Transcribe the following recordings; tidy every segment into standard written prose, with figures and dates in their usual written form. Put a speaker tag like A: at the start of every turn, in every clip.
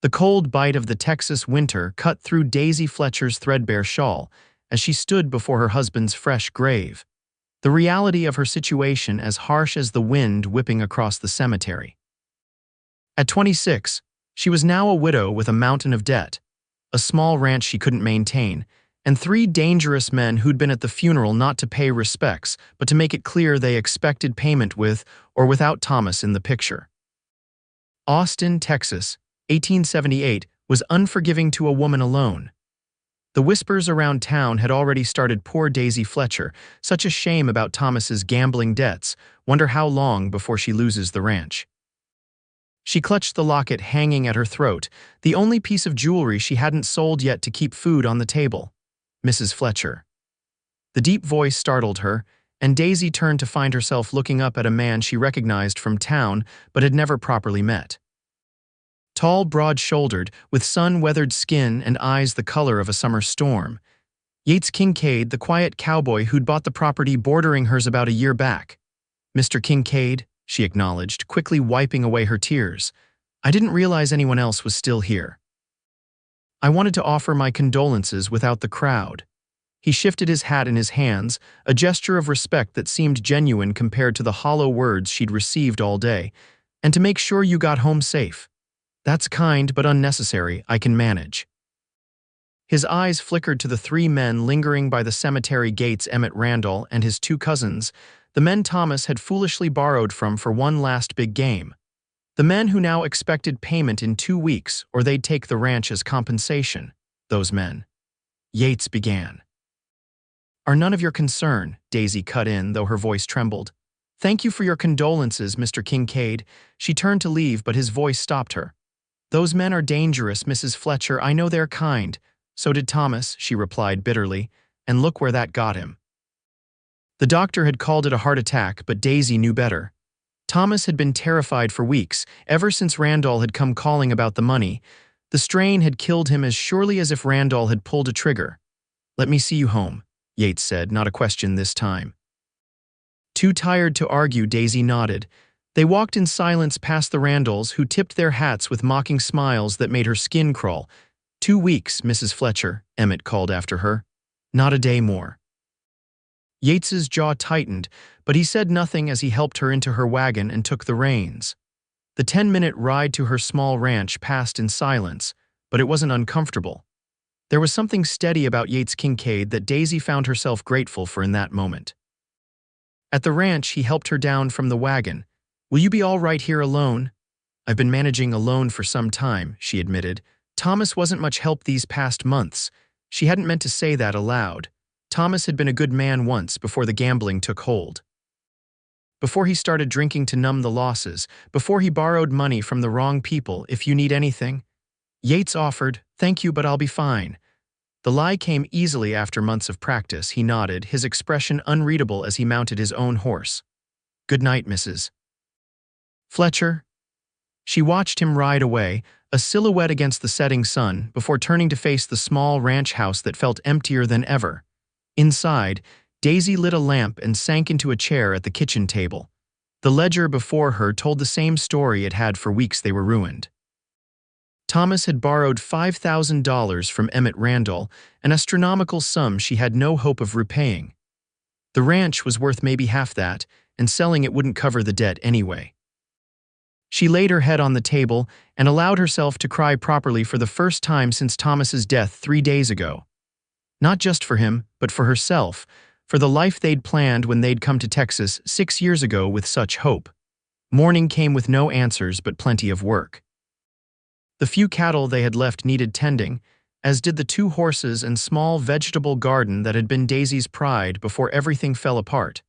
A: The cold bite of the Texas winter cut through Daisy Fletcher's threadbare shawl as she stood before her husband's fresh grave, the reality of her situation as harsh as the wind whipping across the cemetery. At 26, she was now a widow with a mountain of debt, a small ranch she couldn't maintain, and three dangerous men who'd been at the funeral not to pay respects, but to make it clear they expected payment with or without Thomas in the picture. Austin, Texas, 1878, was unforgiving to a woman alone. The whispers around town had already started. Poor Daisy Fletcher, such a shame about Thomas's gambling debts, wonder how long before she loses the ranch. She clutched the locket hanging at her throat, the only piece of jewelry she hadn't sold yet to keep food on the table. Mrs. Fletcher. The deep voice startled her, and Daisy turned to find herself looking up at a man she recognized from town but had never properly met. Tall, broad-shouldered, with sun-weathered skin and eyes the color of a summer storm. Yates Kincaid, the quiet cowboy who'd bought the property bordering hers about a year back. "Mr. Kincaid," she acknowledged, quickly wiping away her tears. "I didn't realize anyone else was still here. I wanted to offer my condolences without the crowd." He shifted his hat in his hands, a gesture of respect that seemed genuine compared to the hollow words she'd received all day. "And to make sure you got home safe." "That's kind but unnecessary, I can manage." His eyes flickered to the three men lingering by the cemetery gates: Emmett Randall and his two cousins, the men Thomas had foolishly borrowed from for one last big game. The men who now expected payment in 2 weeks or they'd take the ranch as compensation. Those men. Yates began. "Are none of your concern," Daisy cut in, though her voice trembled. "Thank you for your condolences, Mr. Kincaid." She turned to leave, but his voice stopped her. "Those men are dangerous, Mrs. Fletcher. I know they're kind." "So did Thomas," she replied bitterly, "and look where that got him." The doctor had called it a heart attack, but Daisy knew better. Thomas had been terrified for weeks, ever since Randall had come calling about the money. The strain had killed him as surely as if Randall had pulled a trigger. "Let me see you home," Yates said, not a question this time. Too tired to argue, Daisy nodded. They walked in silence past the Randalls, who tipped their hats with mocking smiles that made her skin crawl. 2 weeks, Mrs. Fletcher," Emmett called after her. "Not a day more." Yates's jaw tightened, but he said nothing as he helped her into her wagon and took the reins. The 10-minute ride to her small ranch passed in silence, but it wasn't uncomfortable. There was something steady about Yates Kincaid that Daisy found herself grateful for in that moment. At the ranch, he helped her down from the wagon. "Will you be all right here alone?" "I've been managing alone for some time," she admitted. Thomas wasn't much help these past months. She hadn't meant to say that aloud. Thomas had been a good man once before the gambling took hold. Before he started drinking to numb the losses, before he borrowed money from the wrong people. "If you need anything." Yates offered, "Thank you, but I'll be fine." The lie came easily after months of practice. He nodded, his expression unreadable as he mounted his own horse. "Good night, Mrs. Fletcher." She watched him ride away, a silhouette against the setting sun, before turning to face the small ranch house that felt emptier than ever. Inside, Daisy lit a lamp and sank into a chair at the kitchen table. The ledger before her told the same story it had for weeks. They were ruined. Thomas had borrowed $5,000 from Emmett Randall, an astronomical sum she had no hope of repaying. The ranch was worth maybe half that, and selling it wouldn't cover the debt anyway. She laid her head on the table and allowed herself to cry properly for the first time since Thomas's death 3 days ago. Not just for him, but for herself, for the life they'd planned when they'd come to Texas 6 years ago with such hope. Morning came with no answers but plenty of work. The few cattle they had left needed tending, as did the 2 horses and small vegetable garden that had been Daisy's pride before everything fell apart.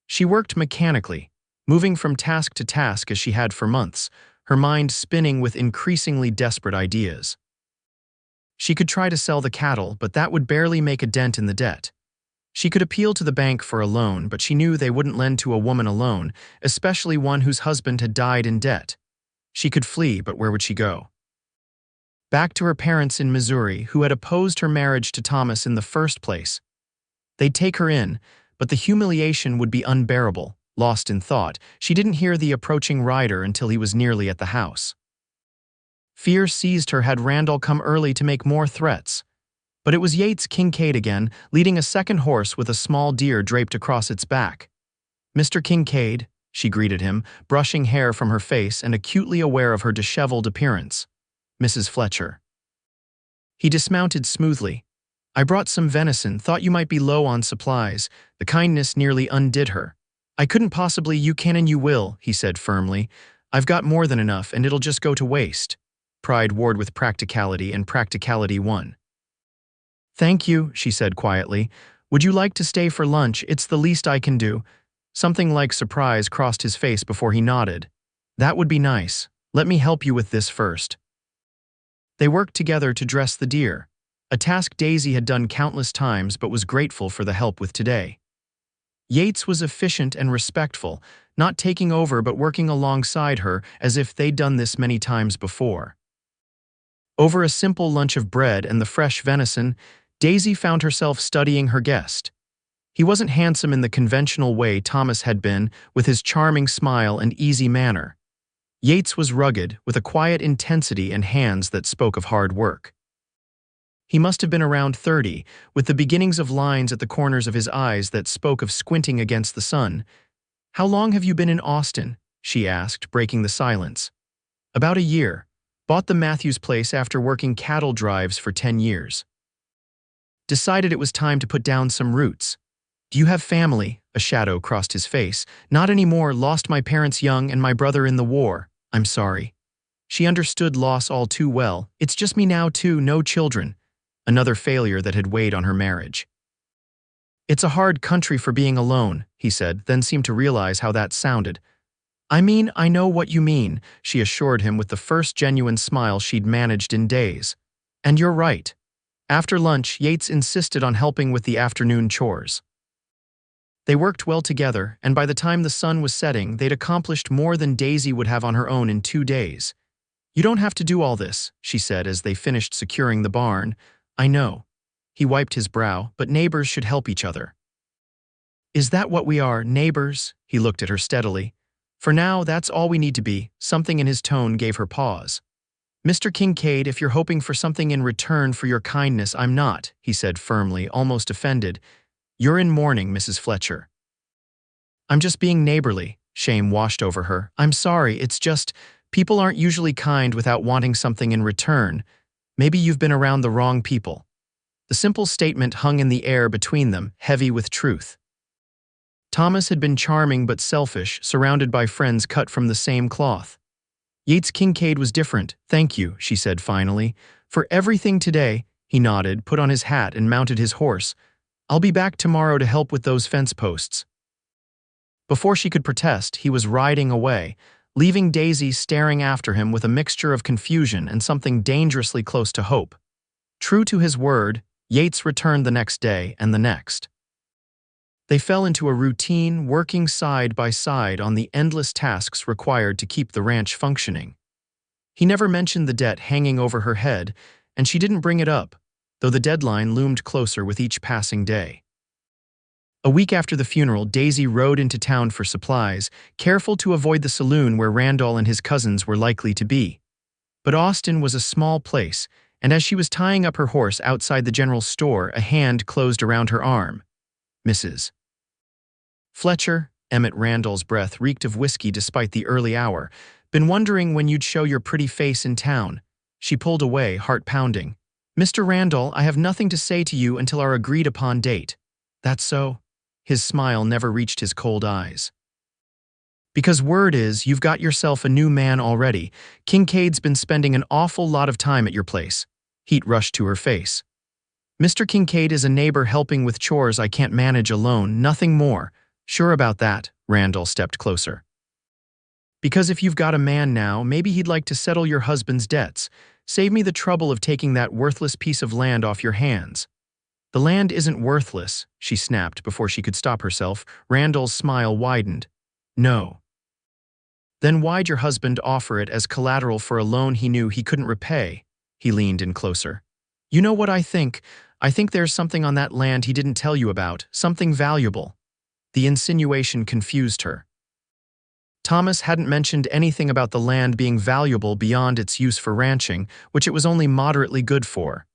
A: She worked mechanically, moving from task to task as she had for months, her mind spinning with increasingly desperate ideas. She could try to sell the cattle, but that would barely make a dent in the debt. She could appeal to the bank for a loan, but she knew they wouldn't lend to a woman alone, especially one whose husband had died in debt. She could flee, but where would she go? Back to her parents in Missouri, who had opposed her marriage to Thomas in the first place. They'd take her in, but the humiliation would be unbearable. Lost in thought, she didn't hear the approaching rider until he was nearly at the house. Fear seized her had Randall come early to make more threats. But it was Yates Kincaid again, leading a second horse with a small deer draped across its back. "Mr. Kincaid," she greeted him, brushing hair from her face and acutely aware of her disheveled appearance. "Mrs. Fletcher." He dismounted smoothly. "I brought some venison, thought you might be low on supplies." The kindness nearly undid her. "I couldn't possibly, you can and you will," he said firmly. "I've got more than enough, and it'll just go to waste." Pride warred with practicality, and practicality won. "Thank you," she said quietly. "Would you like to stay for lunch? It's the least I can do." Something like surprise crossed his face before he nodded. "That would be nice. Let me help you with this first." They worked together to dress the deer, a task Daisy had done countless times but was grateful for the help with today. Yates was efficient and respectful, not taking over but working alongside her as if they'd done this many times before. Over a simple lunch of bread and the fresh venison, Daisy found herself studying her guest. He wasn't handsome in the conventional way Thomas had been, with his charming smile and easy manner. Yates was rugged, with a quiet intensity and hands that spoke of hard work. He must have been around 30, with the beginnings of lines at the corners of his eyes that spoke of squinting against the sun. "How long have you been in Austin?" she asked, breaking the silence. "About a year. Bought the Matthews place after working cattle drives for 10 years. Decided it was time to put down some roots." "Do you have family?" A shadow crossed his face. "Not anymore. Lost my parents young and my brother in the war." "I'm sorry." She understood loss all too well. "It's just me now too, no children." Another failure that had weighed on her marriage. "It's a hard country for being alone," he said, then seemed to realize how that sounded. "I mean, I know what you mean," she assured him with the first genuine smile she'd managed in days. "And you're right." After lunch, Yates insisted on helping with the afternoon chores. They worked well together, and by the time the sun was setting, they'd accomplished more than Daisy would have on her own in 2 days. "You don't have to do all this," she said as they finished securing the barn. "I know." He wiped his brow, "but neighbors should help each other." "Is that what we are, neighbors?" He looked at her steadily. "For now, that's all we need to be." Something in his tone gave her pause. "Mr. Kincaid, if you're hoping for something in return for your kindness, I'm not," he said firmly, almost offended. "You're in mourning, Mrs. Fletcher." "I'm just being neighborly." Shame washed over her. "I'm sorry, it's just, people aren't usually kind without wanting something in return. Maybe you've been around the wrong people." The simple statement hung in the air between them, heavy with truth. Thomas had been charming but selfish, surrounded by friends cut from the same cloth. Yates Kincaid was different. "Thank you," she said finally. "For everything today." He nodded, put on his hat and mounted his horse. "I'll be back tomorrow to help with those fence posts." Before she could protest, he was riding away, leaving Daisy staring after him with a mixture of confusion and something dangerously close to hope. True to his word, Yates returned the next day and the next. They fell into a routine, working side by side on the endless tasks required to keep the ranch functioning. He never mentioned the debt hanging over her head, and she didn't bring it up, though the deadline loomed closer with each passing day. A week after the funeral, Daisy rode into town for supplies, careful to avoid the saloon where Randall and his cousins were likely to be. But Austin was a small place, and as she was tying up her horse outside the general store, a hand closed around her arm. "Mrs. Fletcher." Emmett Randall's breath reeked of whiskey despite the early hour. "Been wondering when you'd show your pretty face in town." She pulled away, heart pounding. "Mr. Randall, I have nothing to say to you until our agreed-upon date." "That's so?" His smile never reached his cold eyes. "Because word is, you've got yourself a new man already. Kincaid's been spending an awful lot of time at your place." Heat rushed to her face. "Mr. Kincaid is a neighbor helping with chores I can't manage alone, nothing more." "Sure about that?" Randall stepped closer. "Because if you've got a man now, maybe he'd like to settle your husband's debts. Save me the trouble of taking that worthless piece of land off your hands." "The land isn't worthless," she snapped before she could stop herself. Randall's smile widened. "No." "Then why'd your husband offer it as collateral for a loan he knew he couldn't repay?" He leaned in closer. "You know what I think? I think there's something on that land he didn't tell you about, something valuable." The insinuation confused her. Thomas hadn't mentioned anything about the land being valuable beyond its use for ranching, which it was only moderately good for.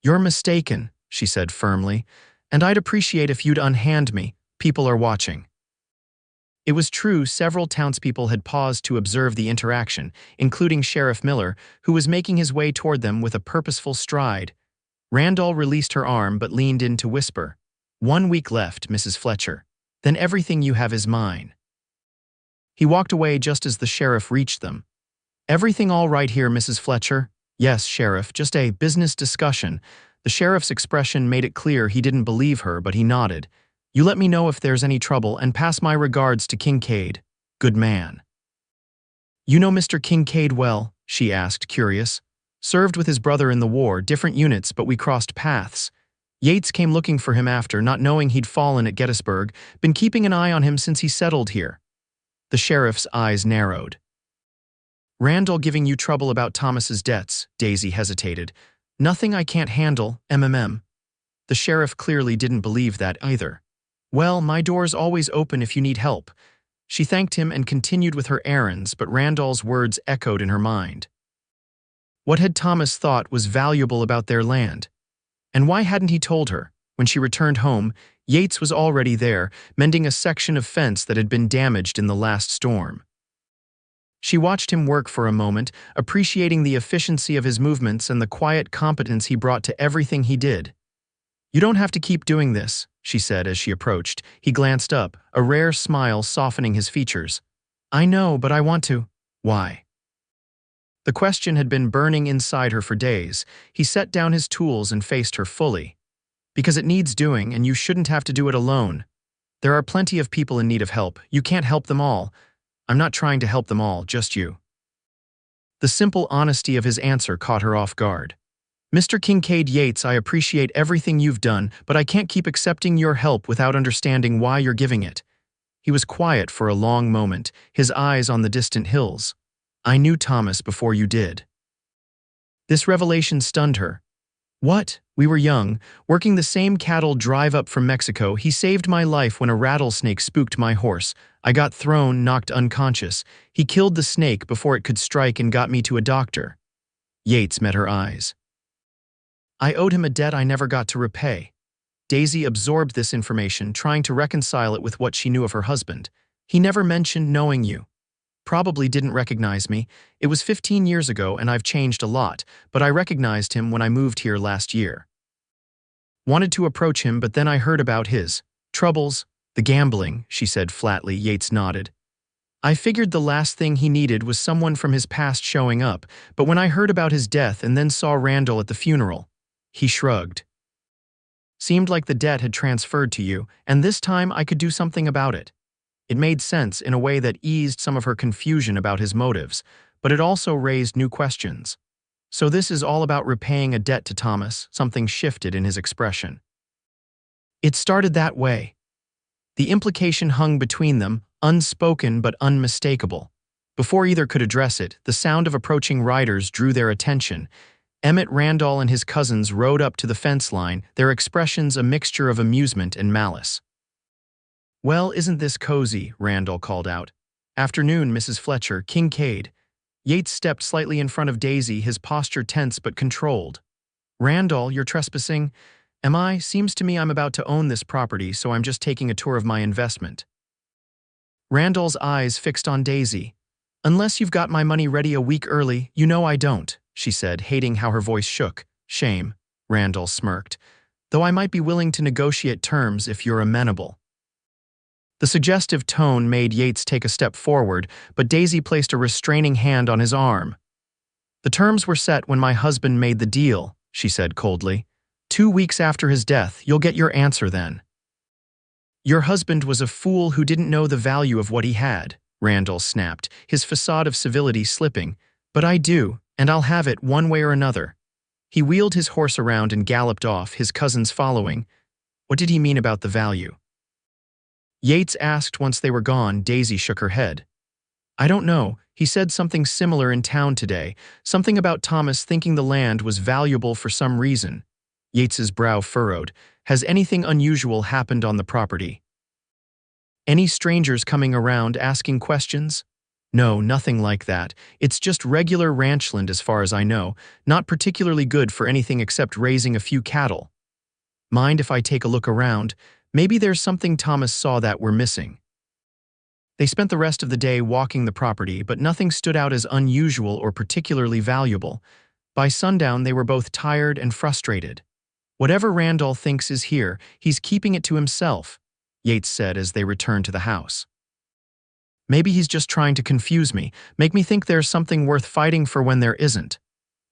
A: "You're mistaken," she said firmly, "and I'd appreciate if you'd unhand me. People are watching." It was true several townspeople had paused to observe the interaction, including Sheriff Miller, who was making his way toward them with a purposeful stride. Randall released her arm but leaned in to whisper, "1 week left, Mrs. Fletcher. Then everything you have is mine." He walked away just as the sheriff reached them. "Everything all right here, Mrs. Fletcher?" "Yes, Sheriff, just a business discussion." The sheriff's expression made it clear he didn't believe her, but he nodded. "You let me know if there's any trouble and pass my regards to Kincaid. Good man." "You know Mr. Kincaid well?" she asked, curious. "Served with his brother in the war, different units, but we crossed paths. Yates came looking for him after, not knowing he'd fallen at Gettysburg. Been keeping an eye on him since he settled here." The sheriff's eyes narrowed. "Randall giving you trouble about Thomas's debts?" Daisy hesitated. "Nothing I can't handle, MMM." The sheriff clearly didn't believe that either. "Well, my door's always open if you need help." She thanked him and continued with her errands, but Randall's words echoed in her mind. What had Thomas thought was valuable about their land? And why hadn't he told her? When she returned home, Yates was already there, mending a section of fence that had been damaged in the last storm. She watched him work for a moment, appreciating the efficiency of his movements and the quiet competence he brought to everything he did. "You don't have to keep doing this," she said as she approached. He glanced up, a rare smile softening his features. "I know, but I want to." "Why?" The question had been burning inside her for days. He set down his tools and faced her fully. "Because it needs doing, and you shouldn't have to do it alone. There are plenty of people in need of help. You can't help them all." "I'm not trying to help them all, just you." The simple honesty of his answer caught her off guard. "Mr. Kincaid Yates, I appreciate everything you've done, but I can't keep accepting your help without understanding why you're giving it." He was quiet for a long moment, his eyes on the distant hills. "I knew Thomas before you did." This revelation stunned her. "What? We were young, working the same cattle drive up from Mexico. He saved my life when a rattlesnake spooked my horse. I got thrown, knocked unconscious. He killed the snake before it could strike and got me to a doctor." Yates met her eyes. "I owed him a debt I never got to repay." Daisy absorbed this information, trying to reconcile it with what she knew of her husband. "He never mentioned knowing you. Probably didn't recognize me. It was 15 years ago and I've changed a lot, but I recognized him when I moved here last year. Wanted to approach him, but then I heard about his troubles, the gambling," she said flatly. Yates nodded. "I figured the last thing he needed was someone from his past showing up, but when I heard about his death and then saw Randall at the funeral," he shrugged. "Seemed like the debt had transferred to you, and this time I could do something about it." It made sense in a way that eased some of her confusion about his motives, but it also raised new questions. "So this is all about repaying a debt to Thomas?" Something shifted in his expression. "It started that way." The implication hung between them, unspoken but unmistakable. Before either could address it, the sound of approaching riders drew their attention. Emmett Randall and his cousins rode up to the fence line, their expressions a mixture of amusement and malice. "Well, isn't this cozy?" Randall called out. "Afternoon, Mrs. Fletcher, Kincaid." Yates stepped slightly in front of Daisy, his posture tense but controlled. "Randall, you're trespassing." "Am I? Seems to me I'm about to own this property, so I'm just taking a tour of my investment." Randall's eyes fixed on Daisy. "Unless you've got my money ready a week early, you know I don't," she said, hating how her voice shook. "Shame," Randall smirked. "Though I might be willing to negotiate terms if you're amenable." The suggestive tone made Yates take a step forward, but Daisy placed a restraining hand on his arm. "The terms were set when my husband made the deal," she said coldly. 2 weeks after his death, you'll get your answer then." "Your husband was a fool who didn't know the value of what he had," Randall snapped, his facade of civility slipping. "But I do, and I'll have it one way or another." He wheeled his horse around and galloped off, his cousins following. "What did he mean about the value?" Yates asked once they were gone. Daisy shook her head. "I don't know. He said something similar in town today, something about Thomas thinking the land was valuable for some reason." Yates's brow furrowed. "Has anything unusual happened on the property?" Any strangers coming around asking questions? No, nothing like that. It's just regular ranchland as far as I know, not particularly good for anything except raising a few cattle. Mind if I take a look around? Maybe there's something Thomas saw that we're missing. They spent the rest of the day walking the property, but nothing stood out as unusual or particularly valuable. By sundown, they were both tired and frustrated. Whatever Randall thinks is here, he's keeping it to himself, Yates said as they returned to the house. Maybe he's just trying to confuse me, make me think there's something worth fighting for when there isn't.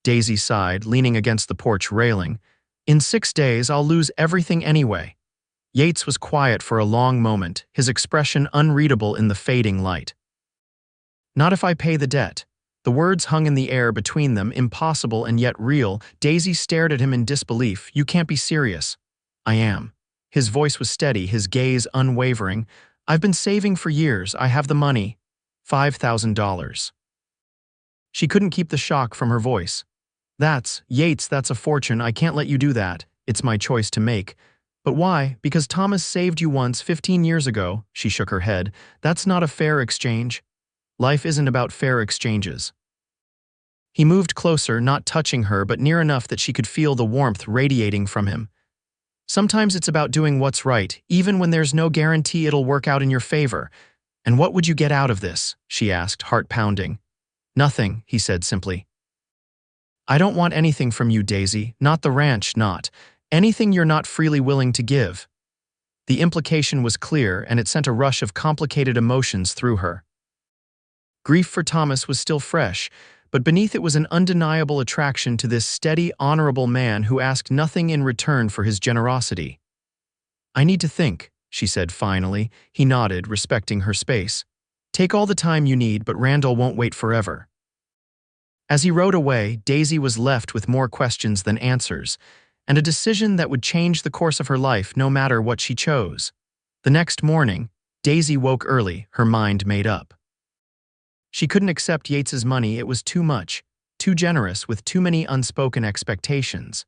A: Daisy sighed, leaning against the porch railing. In 6 days, I'll lose everything anyway. Yates was quiet for a long moment, his expression unreadable in the fading light. Not if I pay the debt. The words hung in the air between them, impossible and yet real. Daisy stared at him in disbelief. You can't be serious. I am. His voice was steady, his gaze unwavering. I've been saving for years. I have the money. $5,000. She couldn't keep the shock from her voice. Yates, that's a fortune. I can't let you do that. It's my choice to make. But why? Because Thomas saved you once 15 years ago, she shook her head. That's not a fair exchange. Life isn't about fair exchanges. He moved closer, not touching her, but near enough that she could feel the warmth radiating from him. Sometimes it's about doing what's right, even when there's no guarantee it'll work out in your favor. And what would you get out of this? She asked, heart pounding. Nothing, he said simply. I don't want anything from you, Daisy, not the ranch, not. Anything you're not freely willing to give. The implication was clear, and it sent a rush of complicated emotions through her. Grief for Thomas was still fresh, but beneath it was an undeniable attraction to this steady, honorable man who asked nothing in return for his generosity. I need to think, she said finally. He nodded, respecting her space. Take all the time you need, but Randall won't wait forever. As he rode away, Daisy was left with more questions than answers, and a decision that would change the course of her life no matter what she chose. The next morning, Daisy woke early, her mind made up. She couldn't accept Yates's money. It was too much, too generous, with too many unspoken expectations.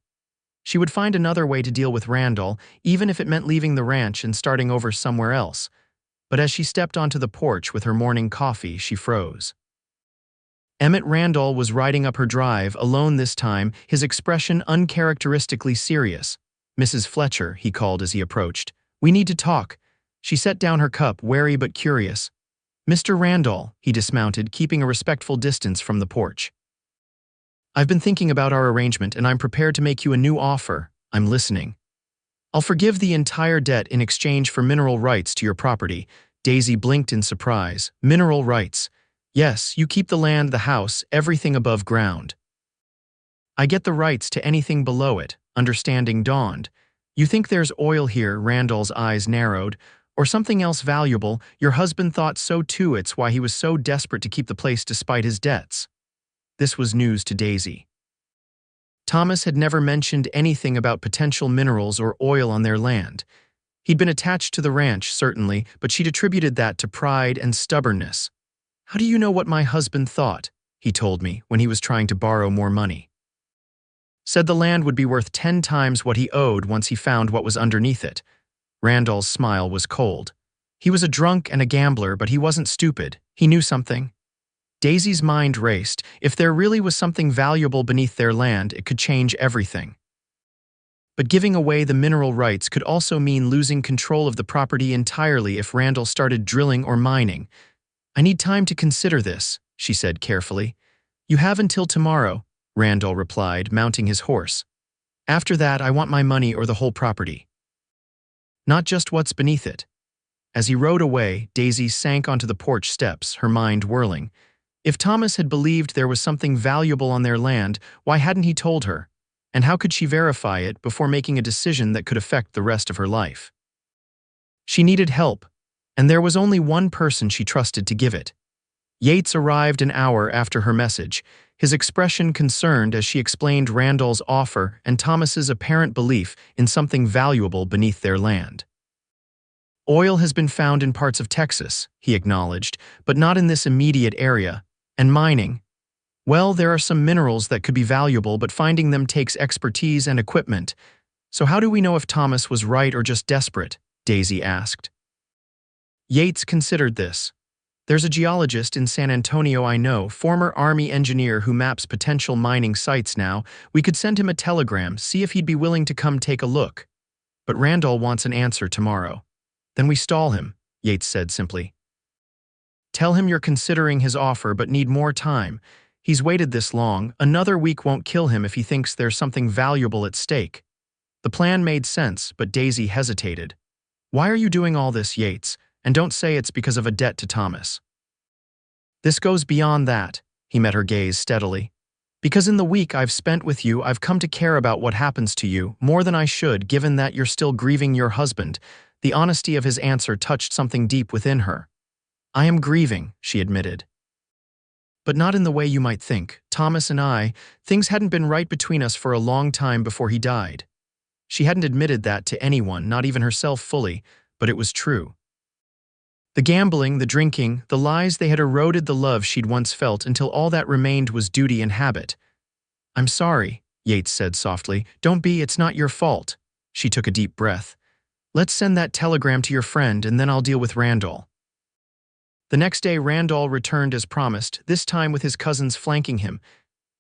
A: She would find another way to deal with Randall, even if it meant leaving the ranch and starting over somewhere else. But as she stepped onto the porch with her morning coffee, she froze. Emmett Randall was riding up her drive, alone this time, his expression uncharacteristically serious. Mrs. Fletcher, he called as he approached. We need to talk. She set down her cup, wary but curious. Mr. Randall, he dismounted, keeping a respectful distance from the porch. I've been thinking about our arrangement, and I'm prepared to make you a new offer. I'm listening. I'll forgive the entire debt in exchange for mineral rights to your property. Daisy blinked in surprise. Mineral rights. Yes, you keep the land, the house, everything above ground. I get the rights to anything below it, understanding dawned. You think there's oil here, Randall's eyes narrowed, or something else valuable. Your husband thought so too. It's why he was so desperate to keep the place despite his debts. This was news to Daisy. Thomas had never mentioned anything about potential minerals or oil on their land. He'd been attached to the ranch, certainly, but she'd attributed that to pride and stubbornness. How do you know what my husband thought? He told me when he was trying to borrow more money. Said the land would be worth 10 times what he owed once he found what was underneath it. Randall's smile was cold. He was a drunk and a gambler, but he wasn't stupid. He knew something. Daisy's mind raced. If there really was something valuable beneath their land, it could change everything. But giving away the mineral rights could also mean losing control of the property entirely if Randall started drilling or mining. I need time to consider this, she said carefully. You have until tomorrow, Randall replied, mounting his horse. After that, I want my money or the whole property. Not just what's beneath it. As he rode away, Daisy sank onto the porch steps, her mind whirling. If Thomas had believed there was something valuable on their land, why hadn't he told her? And how could she verify it before making a decision that could affect the rest of her life? She needed help, and there was only one person she trusted to give it. Yates arrived an hour after her message, his expression concerned as she explained Randall's offer and Thomas's apparent belief in something valuable beneath their land. Oil has been found in parts of Texas, he acknowledged, but not in this immediate area. And mining? Well, there are some minerals that could be valuable, but finding them takes expertise and equipment. So how do we know if Thomas was right or just desperate? Daisy asked. Yates considered this. There's a geologist in San Antonio I know, former Army engineer who maps potential mining sites now. We could send him a telegram, see if he'd be willing to come take a look. But Randall wants an answer tomorrow. Then we stall him, Yates said simply. Tell him you're considering his offer but need more time. He's waited this long. Another week won't kill him if he thinks there's something valuable at stake. The plan made sense, but Daisy hesitated. Why are you doing all this, Yates? And don't say it's because of a debt to Thomas. This goes beyond that, he met her gaze steadily. Because in the week I've spent with you, I've come to care about what happens to you, more than I should, given that you're still grieving your husband. The honesty of his answer touched something deep within her. I am grieving, she admitted. But not in the way you might think. Thomas and I, things hadn't been right between us for a long time before he died. She hadn't admitted that to anyone, not even herself fully, but it was true. The gambling, the drinking, the lies, they had eroded the love she'd once felt until all that remained was duty and habit. I'm sorry, Yates said softly. Don't be, it's not your fault. She took a deep breath. Let's send that telegram to your friend and then I'll deal with Randall. The next day, Randall returned as promised, this time with his cousins flanking him.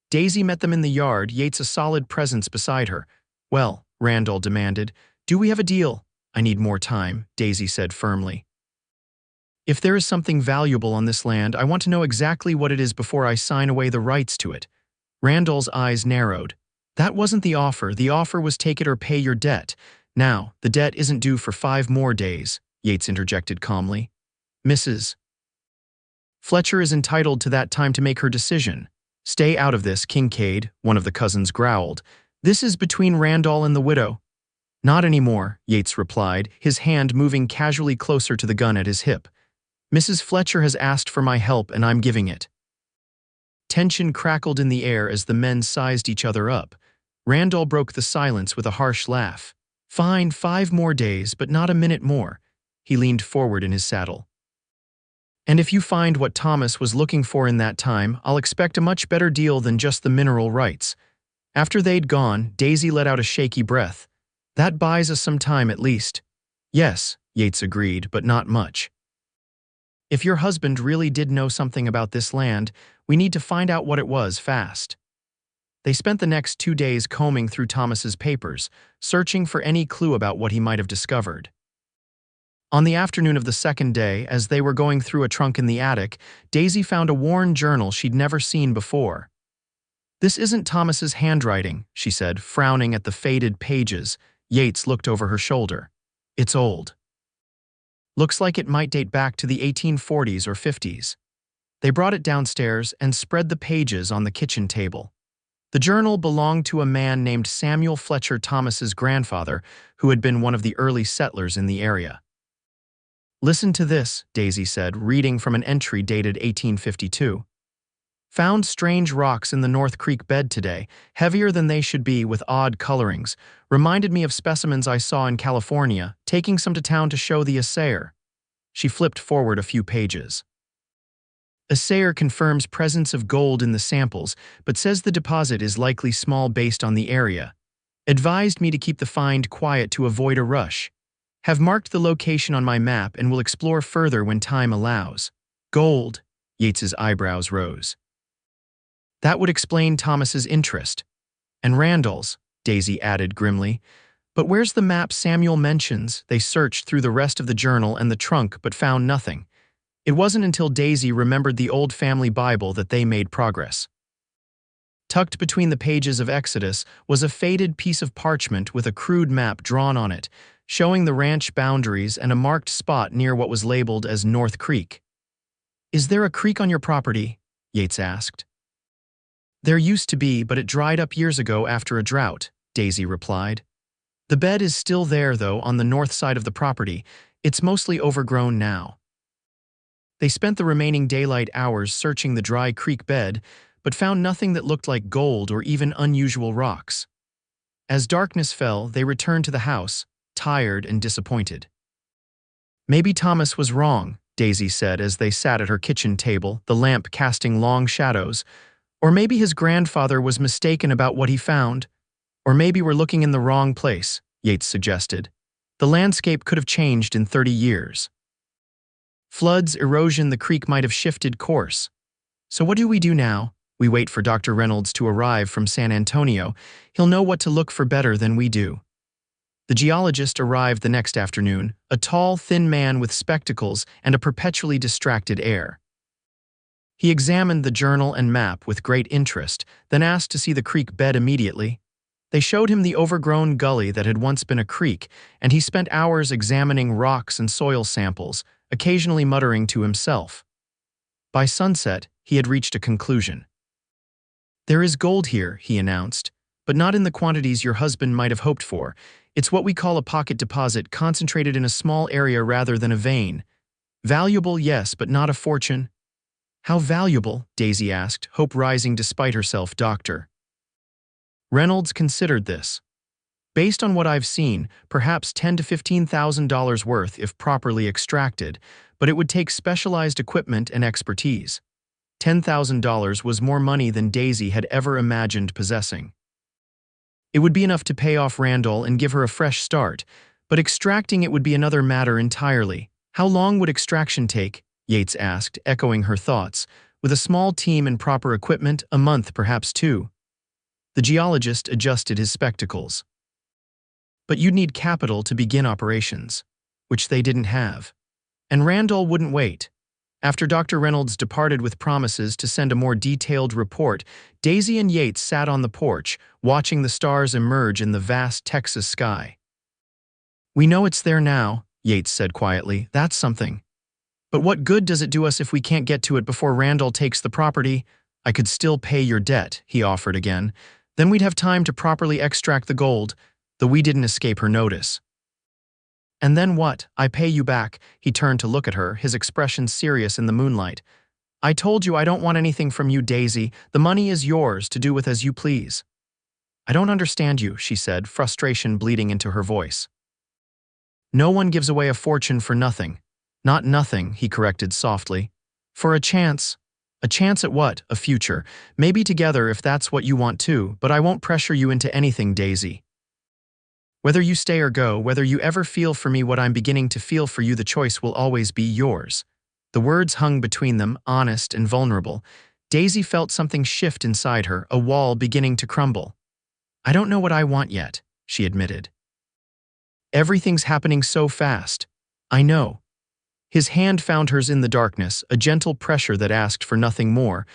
A: Daisy met them in the yard, Yates a solid presence beside her. Well, Randall demanded, do we have a deal? I need more time, Daisy said firmly. If there is something valuable on this land, I want to know exactly what it is before I sign away the rights to it. Randall's eyes narrowed. That wasn't the offer. The offer was take it or pay your debt. Now, the debt isn't due for 5 more days, Yates interjected calmly. Mrs. Fletcher is entitled to that time to make her decision. Stay out of this, Kincaid, one of the cousins growled. This is between Randall and the widow. Not anymore, Yates replied, his hand moving casually closer to the gun at his hip. Mrs. Fletcher has asked for my help and I'm giving it. Tension crackled in the air as the men sized each other up. Randall broke the silence with a harsh laugh. Fine, 5 more days, but not a minute more. He leaned forward in his saddle. And if you find what Thomas was looking for in that time, I'll expect a much better deal than just the mineral rights. After they'd gone, Daisy let out a shaky breath. That buys us some time at least. Yes, Yates agreed, but not much. If your husband really did know something about this land, we need to find out what it was fast. They spent the next 2 days combing through Thomas's papers, searching for any clue about what he might have discovered. On the afternoon of the second day, as they were going through a trunk in the attic, Daisy found a worn journal she'd never seen before. This isn't Thomas's handwriting, she said, frowning at the faded pages. Yates looked over her shoulder. It's old. Looks like it might date back to the 1840s or 50s. They brought it downstairs and spread the pages on the kitchen table. The journal belonged to a man named Samuel Fletcher, Thomas's grandfather, who had been one of the early settlers in the area. Listen to this, Daisy said, reading from an entry dated 1852. Found strange rocks in the North Creek bed today, heavier than they should be with odd colorings. Reminded me of specimens I saw in California, taking some to town to show the assayer. She flipped forward a few pages. Assayer confirms presence of gold in the samples, but says the deposit is likely small based on the area. Advised me to keep the find quiet to avoid a rush. Have marked the location on my map and will explore further when time allows. Gold, Yates's eyebrows rose. That would explain Thomas's interest. And Randall's, Daisy added grimly. But where's the map Samuel mentions? They searched through the rest of the journal and the trunk but found nothing. It wasn't until Daisy remembered the old family Bible that they made progress. Tucked between the pages of Exodus was a faded piece of parchment with a crude map drawn on it, showing the ranch boundaries and a marked spot near what was labeled as North Creek. Is there a creek on your property? Yates asked. There used to be, but it dried up years ago after a drought, Daisy replied. The bed is still there, though, on the north side of the property. It's mostly overgrown now. They spent the remaining daylight hours searching the dry creek bed, but found nothing that looked like gold or even unusual rocks. As darkness fell, they returned to the house, tired and disappointed. Maybe Thomas was wrong, Daisy said as they sat at her kitchen table, the lamp casting long shadows. Or maybe his grandfather was mistaken about what he found. Or maybe we're looking in the wrong place, Yates suggested. The landscape could have changed in 30 years. Floods, erosion, the creek might have shifted course. So what do we do now? We wait for Dr. Reynolds to arrive from San Antonio. He'll know what to look for better than we do. The geologist arrived the next afternoon, a tall, thin man with spectacles and a perpetually distracted air. He examined the journal and map with great interest, then asked to see the creek bed immediately. They showed him the overgrown gully that had once been a creek, and he spent hours examining rocks and soil samples, occasionally muttering to himself. By sunset, he had reached a conclusion. "There is gold here," he announced, "but not in the quantities your husband might have hoped for. It's what we call a pocket deposit, concentrated in a small area rather than a vein. Valuable, yes, but not a fortune." "How valuable?" Daisy asked, hope rising despite herself. "Doctor Reynolds considered this. "Based on what I've seen, perhaps $10,000 to $15,000 worth if properly extracted, but it would take specialized equipment and expertise." $10,000 was more money than Daisy had ever imagined possessing. It would be enough to pay off Randall and give her a fresh start, but extracting it would be another matter entirely. "How long would extraction take?" Yates asked, echoing her thoughts. "With a small team and proper equipment, a month, perhaps 2. The geologist adjusted his spectacles. "But you'd need capital to begin operations," which they didn't have. And Randall wouldn't wait. After Dr. Reynolds departed with promises to send a more detailed report, Daisy and Yates sat on the porch, watching the stars emerge in the vast Texas sky. "We know it's there now," Yates said quietly. "That's something. But what good does it do us if we can't get to it before Randall takes the property?" "I could still pay your debt," he offered again. "Then we'd have time to properly extract the gold," though we didn't escape her notice. "And then what? I pay you back." He turned to look at her, his expression serious in the moonlight. "I told you I don't want anything from you, Daisy. The money is yours to do with as you please." "I don't understand you," she said, frustration bleeding into her voice. "No one gives away a fortune for nothing." "Not nothing," he corrected softly. "For a chance." "A chance at what?" "A future. Maybe together if that's what you want too, but I won't pressure you into anything, Daisy. Whether you stay or go, whether you ever feel for me what I'm beginning to feel for you, the choice will always be yours." The words hung between them, honest and vulnerable. Daisy felt something shift inside her, a wall beginning to crumble. "I don't know what I want yet," she admitted. "Everything's happening so fast." "I know." His hand found hers in the darkness, a gentle pressure that asked for nothing more.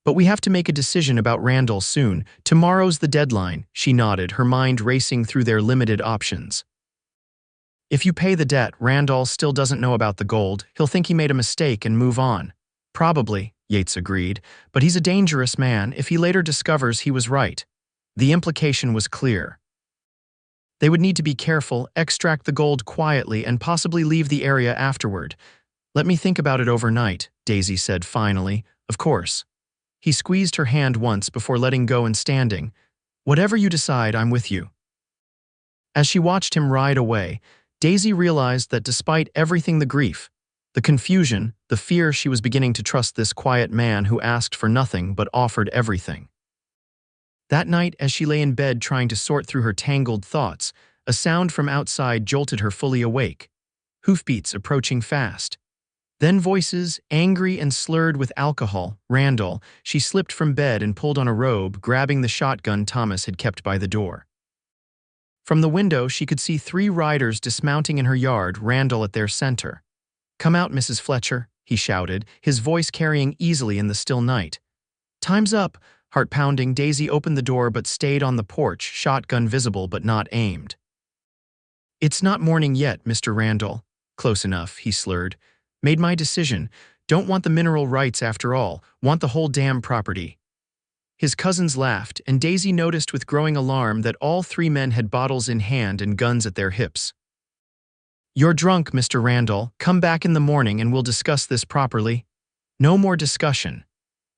A: "But we have to make a decision about Randall soon. Tomorrow's the deadline," she nodded, her mind racing through their limited options. "If you pay the debt, Randall still doesn't know about the gold. He'll think he made a mistake and move on." "Probably," Yates agreed, "but he's a dangerous man if he later discovers he was right." The implication was clear. They would need to be careful, extract the gold quietly, and possibly leave the area afterward. "Let me think about it overnight," Daisy said finally. "Of course." He squeezed her hand once before letting go and standing. "Whatever you decide, I'm with you." As she watched him ride away, Daisy realized that despite everything, the grief, the confusion, the fear, she was beginning to trust this quiet man who asked for nothing but offered everything. That night, as she lay in bed trying to sort through her tangled thoughts, a sound from outside jolted her fully awake. Hoofbeats approaching fast. Then voices, angry and slurred with alcohol. "Randall." She slipped from bed and pulled on a robe, grabbing the shotgun Thomas had kept by the door. From the window, she could see 3 riders dismounting in her yard, Randall at their center. "Come out, Mrs. Fletcher," he shouted, his voice carrying easily in the still night. "Time's up." Heart-pounding, Daisy opened the door but stayed on the porch, shotgun visible but not aimed. "It's not morning yet, Mr. Randall." "Close enough," he slurred. "Made my decision. Don't want the mineral rights after all. Want the whole damn property." His cousins laughed, and Daisy noticed with growing alarm that all 3 men had bottles in hand and guns at their hips. "You're drunk, Mr. Randall. Come back in the morning and we'll discuss this properly." "No more discussion."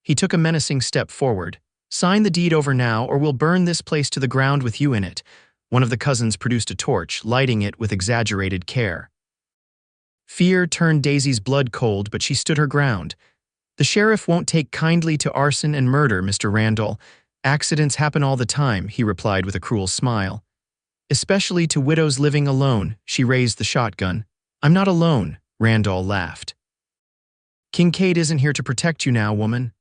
A: He took a menacing step forward. "Sign the deed over now or we'll burn this place to the ground with you in it." One of the cousins produced a torch, lighting it with exaggerated care. Fear turned Daisy's blood cold, but she stood her ground. "The sheriff won't take kindly to arson and murder, Mr. Randall. Accidents happen all the time," he replied with a cruel smile. "Especially to widows living alone." She raised the shotgun. "I'm not alone," Randall laughed. Kincaid isn't here to protect you now, woman.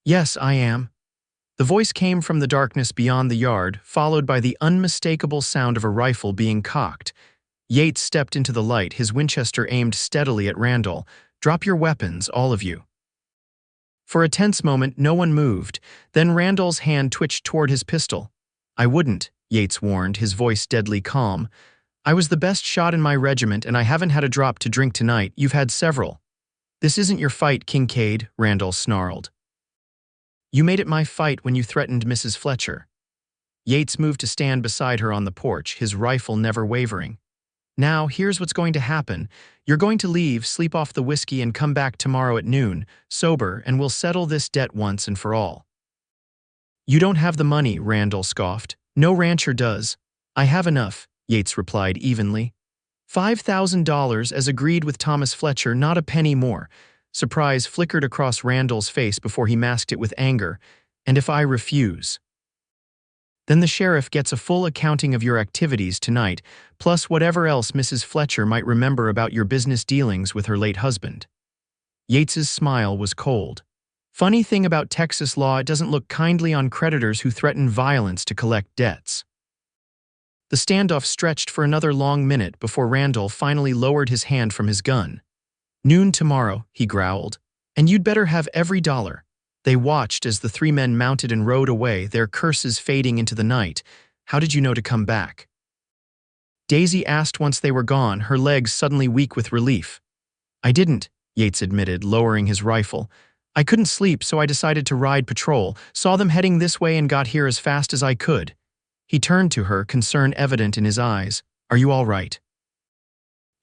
A: Yes, I am. The voice came from the darkness beyond the yard, followed by the unmistakable sound of a rifle being cocked. Yates stepped into the light, his Winchester aimed steadily at Randall. Drop your weapons, all of you. For a tense moment, no one moved. Then Randall's hand twitched toward his pistol. I wouldn't, Yates warned, his voice deadly calm. I was the best shot in my regiment, and I haven't had a drop to drink tonight. You've had several. This isn't your fight, Kincaid, Randall snarled. You made it my fight when you threatened Mrs. Fletcher. Yates moved to stand beside her on the porch, his rifle never wavering. Now, here's what's going to happen. You're going to leave, sleep off the whiskey, and come back tomorrow at noon, sober, and we'll settle this debt once and for all. You don't have the money, Randall scoffed. No rancher does. I have enough, Yates replied evenly. $5,000 as agreed with Thomas Fletcher, not a penny more. Surprise flickered across Randall's face before he masked it with anger. And if I refuse? Then the sheriff gets a full accounting of your activities tonight, plus whatever else Mrs. Fletcher might remember about your business dealings with her late husband. Yates's smile was cold. Funny thing about Texas law, it doesn't look kindly on creditors who threaten violence to collect debts. The standoff stretched for another long minute before Randall finally lowered his hand from his gun. Noon tomorrow, he growled. And you'd better have every dollar. They watched as the three men mounted and rode away, their curses fading into the night. How did you know to come back? Daisy asked once they were gone, her legs suddenly weak with relief. I didn't, Yates admitted, lowering his rifle. I couldn't sleep, so I decided to ride patrol, saw them heading this way and got here as fast as I could. He turned to her, concern evident in his eyes. Are you all right?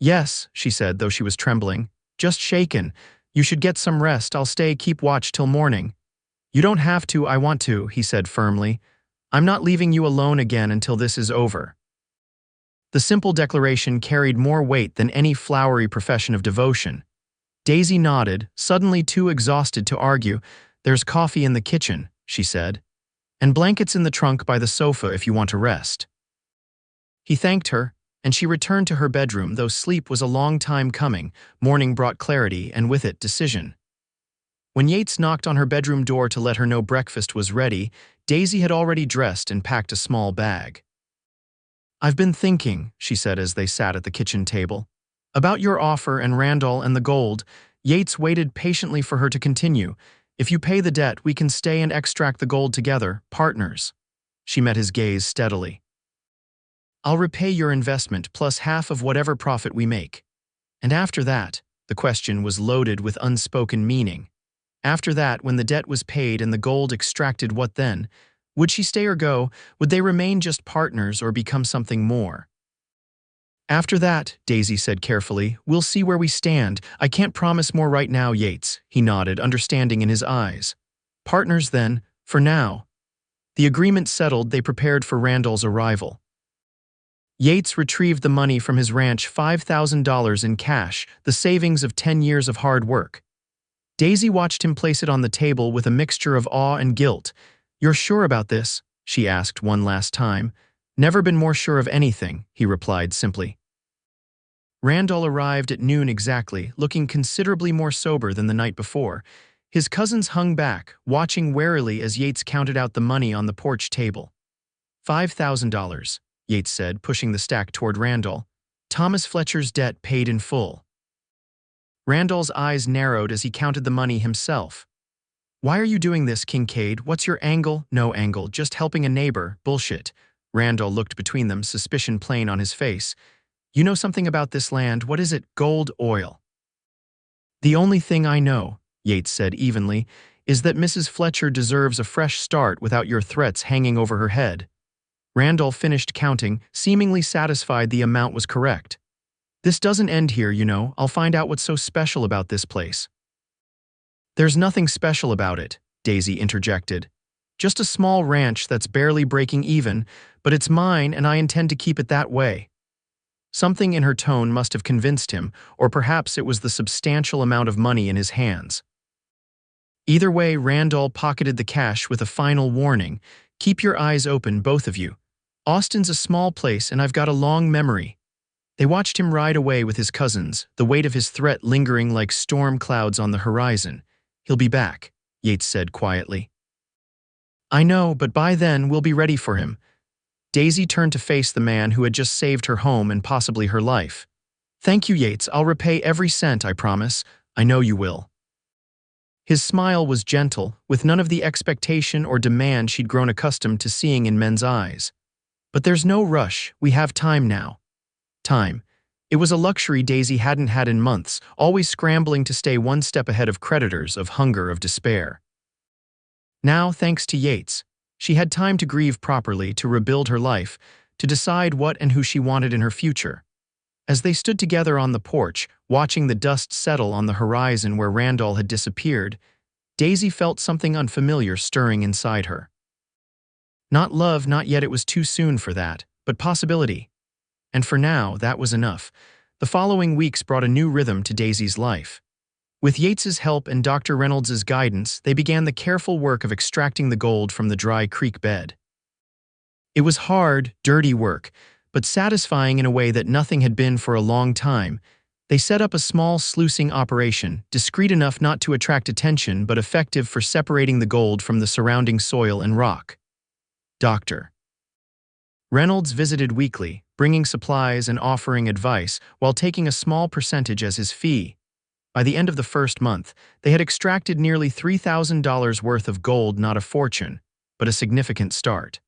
A: Yes, she said, though she was trembling. Just shaken. You should get some rest. I'll stay, keep watch till morning. You don't have to, I want to, he said firmly. I'm not leaving you alone again until this is over. The simple declaration carried more weight than any flowery profession of devotion. Daisy nodded, suddenly too exhausted to argue. There's coffee in the kitchen, she said. And blankets in the trunk by the sofa if you want to rest. He thanked her, and she returned to her bedroom, though sleep was a long time coming. Morning brought clarity, and with it, decision. When Yates knocked on her bedroom door to let her know breakfast was ready, Daisy had already dressed and packed a small bag. I've been thinking, she said as they sat at the kitchen table, about your offer and Randall and the gold. Yates waited patiently for her to continue. If you pay the debt, we can stay and extract the gold together, partners. She met his gaze steadily. I'll repay your investment plus half of whatever profit we make. And after that, the question was loaded with unspoken meaning. After that, when the debt was paid and the gold extracted, what then? Would she stay or go? Would they remain just partners or become something more? After that, Daisy said carefully, we'll see where we stand. I can't promise more right now, Yates. He nodded, understanding in his eyes. Partners then, for now. The agreement settled, they prepared for Randall's arrival. Yates retrieved the money from his ranch, $5,000 in cash, the savings of 10 years of hard work. Daisy watched him place it on the table with a mixture of awe and guilt. You're sure about this? She asked one last time. Never been more sure of anything, he replied simply. Randall arrived at noon exactly, looking considerably more sober than the night before. His cousins hung back, watching warily as Yates counted out the money on the porch table. $5,000. Yates said, pushing the stack toward Randall. Thomas Fletcher's debt paid in full. Randall's eyes narrowed as he counted the money himself. Why are you doing this, Kincaid? What's your angle? No angle, just helping a neighbor. Bullshit. Randall looked between them, suspicion plain on his face. You know something about this land. What is it? Gold, oil. The only thing I know, Yates said evenly, is that Mrs. Fletcher deserves a fresh start without your threats hanging over her head. Randall finished counting, seemingly satisfied the amount was correct. This doesn't end here, you know. I'll find out what's so special about this place. There's nothing special about it, Daisy interjected. Just a small ranch that's barely breaking even, but it's mine and I intend to keep it that way. Something in her tone must have convinced him, or perhaps it was the substantial amount of money in his hands. Either way, Randall pocketed the cash with a final warning. Keep your eyes open, both of you. Austin's a small place and I've got a long memory. They watched him ride away with his cousins, the weight of his threat lingering like storm clouds on the horizon. "He'll be back," Yates said quietly. "I know, but by then we'll be ready for him." Daisy turned to face the man who had just saved her home and possibly her life. "Thank you, Yates. I'll repay every cent, I promise. I know you will." His smile was gentle, with none of the expectation or demand she'd grown accustomed to seeing in men's eyes. "But there's no rush. We have time now." Time. It was a luxury Daisy hadn't had in months, always scrambling to stay one step ahead of creditors, of hunger, of despair. Now, thanks to Yates, she had time to grieve properly, to rebuild her life, to decide what and who she wanted in her future. As they stood together on the porch, watching the dust settle on the horizon where Randall had disappeared, Daisy felt something unfamiliar stirring inside her. Not love, not yet, it was too soon for that, but possibility. And for now, that was enough. The following weeks brought a new rhythm to Daisy's life. With Yates's help and Dr. Reynolds's guidance, they began the careful work of extracting the gold from the dry creek bed. It was hard, dirty work, but satisfying in a way that nothing had been for a long time. They set up a small sluicing operation, discreet enough not to attract attention but effective for separating the gold from the surrounding soil and rock. Dr. Reynolds visited weekly, bringing supplies and offering advice, while taking a small percentage as his fee. By the end of the first month, they had extracted nearly $3,000 worth of gold, not a fortune, but a significant start.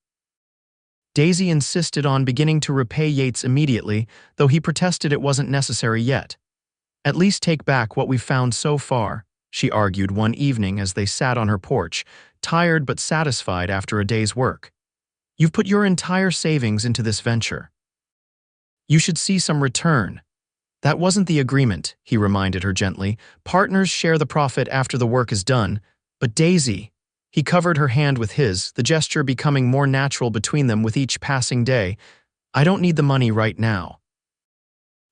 A: Daisy insisted on beginning to repay Yates immediately, though he protested it wasn't necessary yet. "At least take back what we've found so far," she argued one evening as they sat on her porch, tired but satisfied after a day's work. "You've put your entire savings into this venture. You should see some return." "That wasn't the agreement," he reminded her gently. "Partners share the profit after the work is done." "But Daisy," he covered her hand with his, the gesture becoming more natural between them with each passing day. "I don't need the money right now.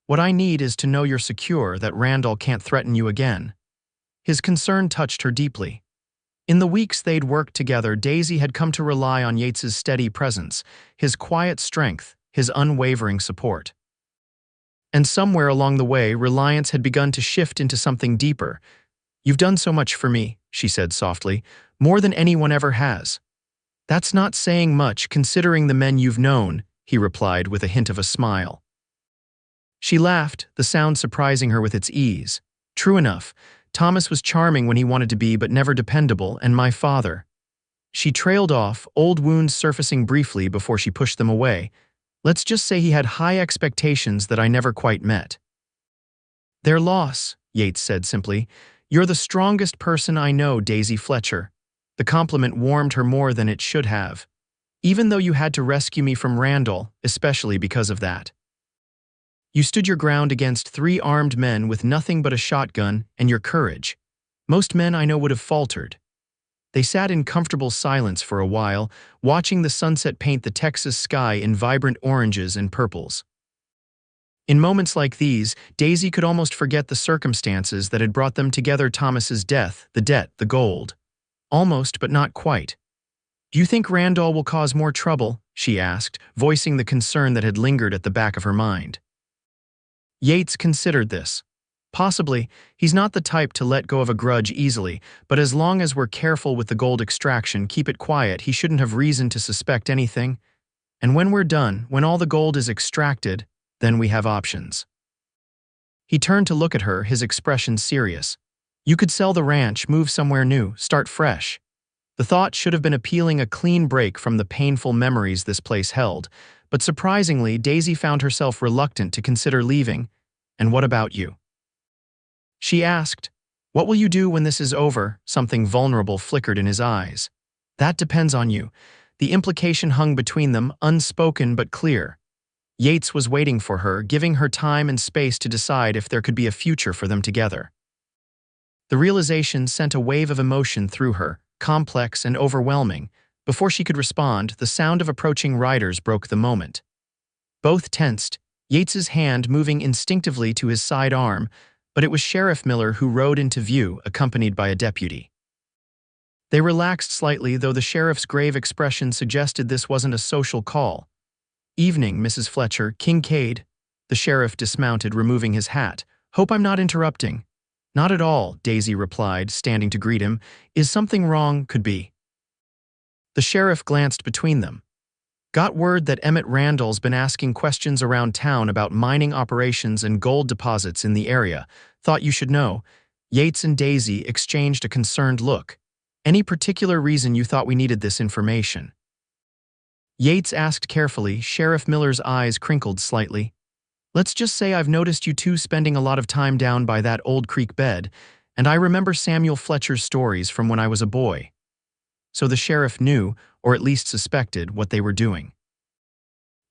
A: What I need is to know you're secure, that Randall can't threaten you again." His concern touched her deeply. In the weeks they'd worked together, Daisy had come to rely on Yates's steady presence, his quiet strength, his unwavering support. And somewhere along the way, reliance had begun to shift into something deeper. "You've done so much for me," she said softly, "more than anyone ever has." "That's not saying much, considering the men you've known," he replied with a hint of a smile. She laughed, the sound surprising her with its ease. "True enough, Thomas was charming when he wanted to be, but never dependable, and my father." She trailed off, old wounds surfacing briefly before she pushed them away. "Let's just say he had high expectations that I never quite met." "Their loss," Yates said simply. "You're the strongest person I know, Daisy Fletcher." The compliment warmed her more than it should have. "Even though you had to rescue me from Randall, especially because of that. You stood your ground against 3 armed men with nothing but a shotgun and your courage. Most men I know would have faltered." They sat in comfortable silence for a while, watching the sunset paint the Texas sky in vibrant oranges and purples. In moments like these, Daisy could almost forget the circumstances that had brought them together: Thomas's death, the debt, the gold. Almost, but not quite. "Do you think Randall will cause more trouble?" she asked, voicing the concern that had lingered at the back of her mind. Yates considered this. "Possibly. He's not the type to let go of a grudge easily, but as long as we're careful with the gold extraction, keep it quiet, he shouldn't have reason to suspect anything. And when we're done, when all the gold is extracted, then we have options." He turned to look at her, his expression serious. "You could sell the ranch, move somewhere new, start fresh." The thought should have been appealing, a clean break from the painful memories this place held, but surprisingly, Daisy found herself reluctant to consider leaving. "And what about you?" she asked. "What will you do when this is over?" Something vulnerable flickered in his eyes. "That depends on you." The implication hung between them, unspoken but clear. Yates was waiting for her, giving her time and space to decide if there could be a future for them together. The realization sent a wave of emotion through her, complex and overwhelming. Before she could respond, the sound of approaching riders broke the moment. Both tensed, Yates's hand moving instinctively to his side arm, but it was Sheriff Miller who rode into view, accompanied by a deputy. They relaxed slightly, though the sheriff's grave expression suggested this wasn't a social call. "Evening, Mrs. Fletcher, Kincaid." The sheriff dismounted, removing his hat. "Hope I'm not interrupting." "Not at all," Daisy replied, standing to greet him. "Is something wrong?" "Could be." The sheriff glanced between them. "Got word that Emmett Randall's been asking questions around town about mining operations and gold deposits in the area. Thought you should know." Yates and Daisy exchanged a concerned look. "Any particular reason you thought we needed this information?" Yates asked carefully. Sheriff Miller's eyes crinkled slightly. "Let's just say I've noticed you two spending a lot of time down by that old creek bed, and I remember Samuel Fletcher's stories from when I was a boy." So the sheriff knew, or at least suspected, what they were doing.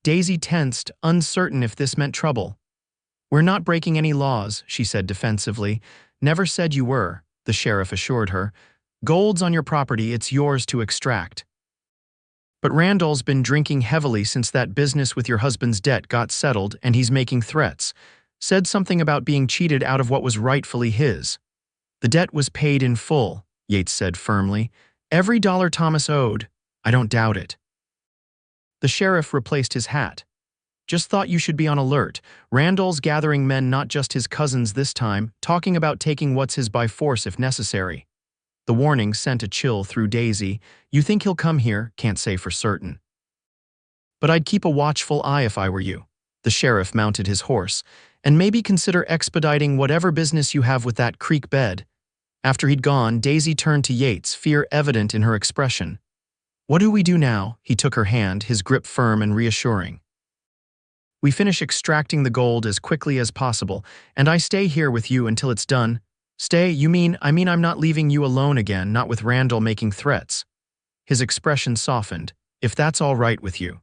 A: Daisy tensed, uncertain if this meant trouble. "We're not breaking any laws," she said defensively. "Never said you were," the sheriff assured her. "Gold's on your property, it's yours to extract." "But Randall's been drinking heavily since that business with your husband's debt got settled, and he's making threats. Said something about being cheated out of what was rightfully his." "The debt was paid in full," Yates said firmly. "Every dollar Thomas owed. I don't doubt it." The sheriff replaced his hat. "Just thought you should be on alert. Randall's gathering men, not just his cousins this time, talking about taking what's his by force if necessary." The warning sent a chill through Daisy. "You think he'll come here? Can't say for certain. But I'd keep a watchful eye if I were you." The sheriff mounted his horse. "And maybe consider expediting whatever business you have with that creek bed." After he'd gone, Daisy turned to Yates, fear evident in her expression. "What do we do now?" He took her hand, his grip firm and reassuring. "We finish extracting the gold as quickly as possible, and I stay here with you until it's done." "Stay? You mean, I'm not leaving you alone again, not with Randall making threats." His expression softened. "If that's all right with you."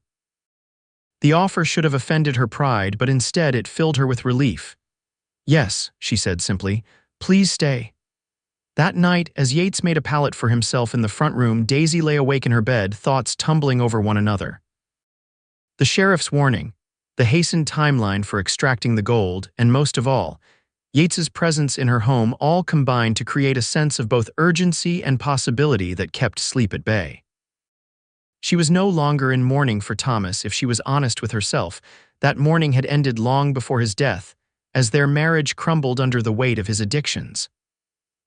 A: The offer should have offended her pride, but instead it filled her with relief. "Yes," she said simply. "Please stay." That night, as Yates made a pallet for himself in the front room, Daisy lay awake in her bed, thoughts tumbling over one another. The sheriff's warning, the hastened timeline for extracting the gold, and most of all, Yates's presence in her home all combined to create a sense of both urgency and possibility that kept sleep at bay. She was no longer in mourning for Thomas. If she was honest with herself, that mourning had ended long before his death, as their marriage crumbled under the weight of his addictions.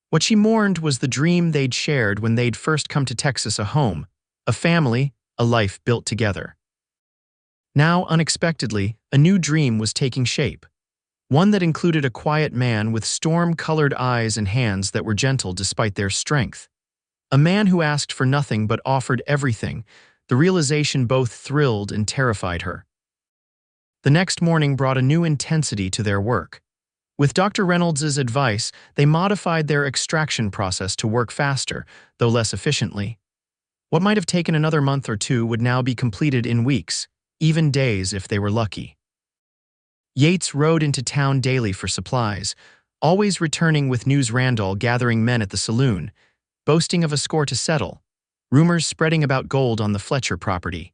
A: What she mourned was the dream they'd shared when they'd first come to Texas, a home, a family, a life built together. Now, unexpectedly, a new dream was taking shape. One that included a quiet man with storm-colored eyes and hands that were gentle despite their strength. A man who asked for nothing but offered everything. The realization both thrilled and terrified her. The next morning brought a new intensity to their work. With Dr. Reynolds's advice, they modified their extraction process to work faster, though less efficiently. What might have taken another month or two would now be completed in weeks, even days if they were lucky. Yates rode into town daily for supplies, always returning with news. Randall gathering men at the saloon, boasting of a score to settle, rumors spreading about gold on the Fletcher property,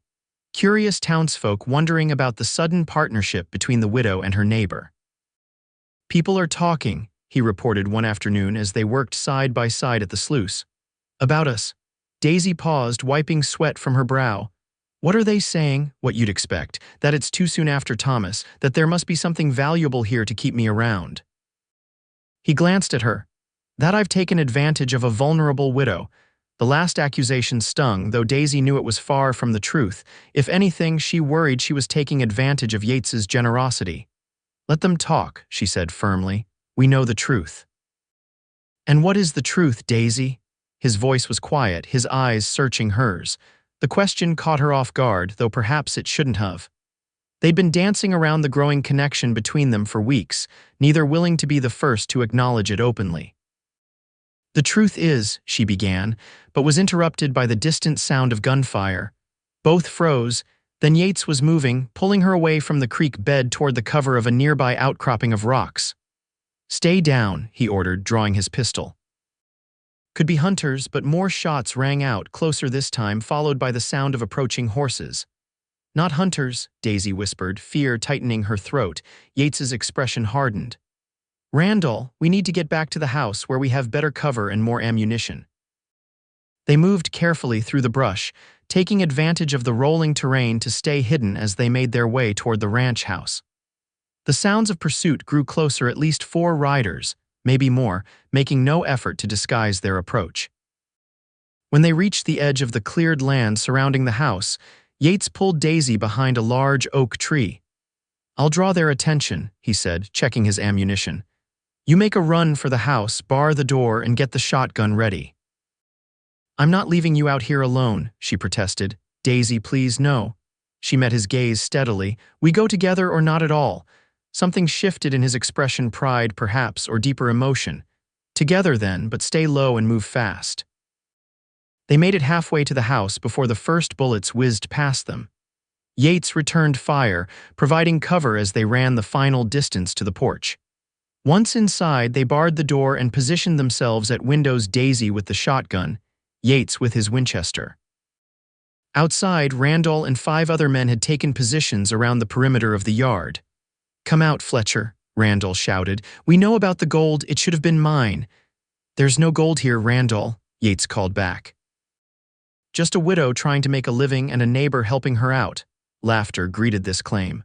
A: curious townsfolk wondering about the sudden partnership between the widow and her neighbor. "People are talking," he reported one afternoon as they worked side by side at the sluice. "About us." Daisy paused, wiping sweat from her brow. "What are they saying?" "What you'd expect. That it's too soon after Thomas, that there must be something valuable here to keep me around." He glanced at her. "That I've taken advantage of a vulnerable widow." The last accusation stung, though Daisy knew it was far from the truth. If anything, she worried she was taking advantage of Yates's generosity. "Let them talk," she said firmly. "We know the truth." "And what is the truth, Daisy?" His voice was quiet, his eyes searching hers. The question caught her off guard, though perhaps it shouldn't have. They'd been dancing around the growing connection between them for weeks, neither willing to be the first to acknowledge it openly. "The truth is," she began, but was interrupted by the distant sound of gunfire. Both froze, then Yates was moving, pulling her away from the creek bed toward the cover of a nearby outcropping of rocks. "Stay down," he ordered, drawing his pistol. Could be hunters, but more shots rang out, closer this time, followed by the sound of approaching horses. "Not hunters," Daisy whispered, fear tightening her throat. Yates's expression hardened. "Randall, we need to get back to the house where we have better cover and more ammunition." They moved carefully through the brush, taking advantage of the rolling terrain to stay hidden as they made their way toward the ranch house. The sounds of pursuit grew closer, at least 4 riders, maybe more, making no effort to disguise their approach. When they reached the edge of the cleared land surrounding the house, Yates pulled Daisy behind a large oak tree. "I'll draw their attention," he said, checking his ammunition. "You make a run for the house, bar the door, and get the shotgun ready." "I'm not leaving you out here alone," she protested. "Daisy, please, no." She met his gaze steadily. "We go together or not at all." Something shifted in his expression, pride, perhaps, or deeper emotion. "Together then, but stay low and move fast." They made it halfway to the house before the first bullets whizzed past them. Yates returned fire, providing cover as they ran the final distance to the porch. Once inside, they barred the door and positioned themselves at windows, Daisy with the shotgun, Yates with his Winchester. Outside, Randall and 5 other men had taken positions around the perimeter of the yard. "Come out, Fletcher," Randall shouted. "We know about the gold. It should have been mine." "There's no gold here, Randall," Yates called back. "Just a widow trying to make a living and a neighbor helping her out." Laughter greeted this claim.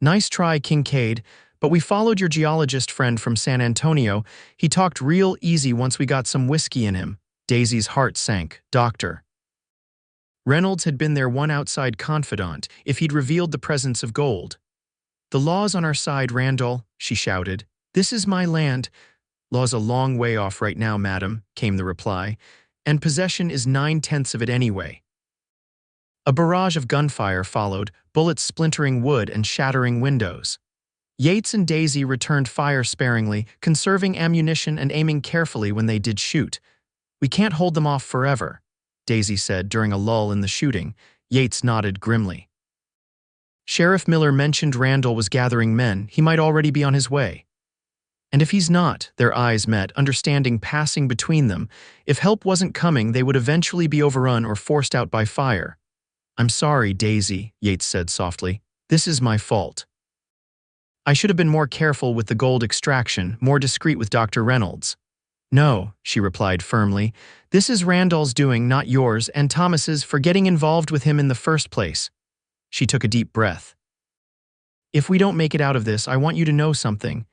A: "Nice try, Kincaid, but we followed your geologist friend from San Antonio. He talked real easy once we got some whiskey in him." Daisy's heart sank. "Doctor." Reynolds had been their one outside confidant if he'd revealed the presence of gold. "The law's on our side, Randall," she shouted. "This is my land." "Law's a long way off right now, madam," came the reply, "and possession is 9/10 of it anyway." A barrage of gunfire followed, bullets splintering wood and shattering windows. Yates and Daisy returned fire sparingly, conserving ammunition and aiming carefully when they did shoot. "We can't hold them off forever," Daisy said during a lull in the shooting. Yates nodded grimly. Sheriff Miller mentioned Randall was gathering men. He might already be on his way. "And if he's not," their eyes met, understanding passing between them. If help wasn't coming, they would eventually be overrun or forced out by fire. "I'm sorry, Daisy," Yates said softly. "This is my fault. I should have been more careful with the gold extraction, more discreet with Dr. Reynolds." "No," she replied firmly. "This is Randall's doing, not yours, and Thomas's for getting involved with him in the first place." She took a deep breath. "If we don't make it out of this, I want you to know something."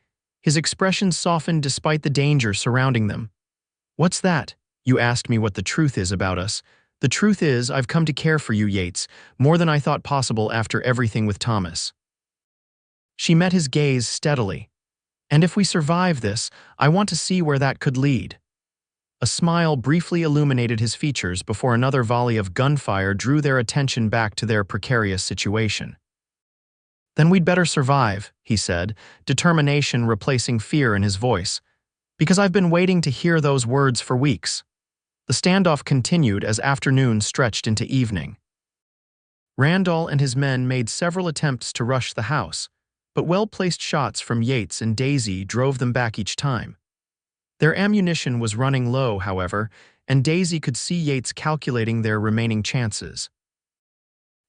A: His expression softened despite the danger surrounding them. "What's that?" "You asked me what the truth is about us. The truth is, I've come to care for you, Yates, more than I thought possible after everything with Thomas." She met his gaze steadily. "And if we survive this, I want to see where that could lead." A smile briefly illuminated his features before another volley of gunfire drew their attention back to their precarious situation. "Then we'd better survive," he said, determination replacing fear in his voice, "because I've been waiting to hear those words for weeks." The standoff continued as afternoon stretched into evening. Randall and his men made several attempts to rush the house, but well-placed shots from Yates and Daisy drove them back each time. Their ammunition was running low, however, and Daisy could see Yates calculating their remaining chances.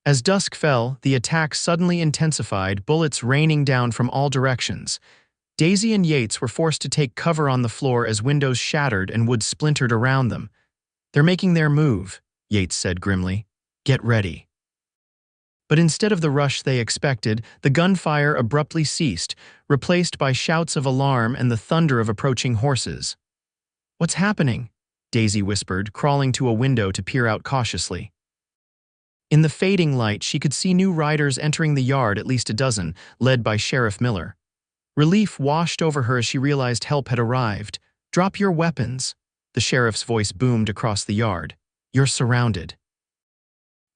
A: As dusk fell, the attack suddenly intensified, bullets raining down from all directions. Daisy and Yates were forced to take cover on the floor as windows shattered and wood splintered around them. "They're making their move," Yates said grimly. "Get ready." But instead of the rush they expected, the gunfire abruptly ceased, replaced by shouts of alarm and the thunder of approaching horses. "What's happening?" Daisy whispered, crawling to a window to peer out cautiously. In the fading light, she could see new riders entering the yard, at least a dozen, led by Sheriff Miller. Relief washed over her as she realized help had arrived. "Drop your weapons," the sheriff's voice boomed across the yard. "You're surrounded."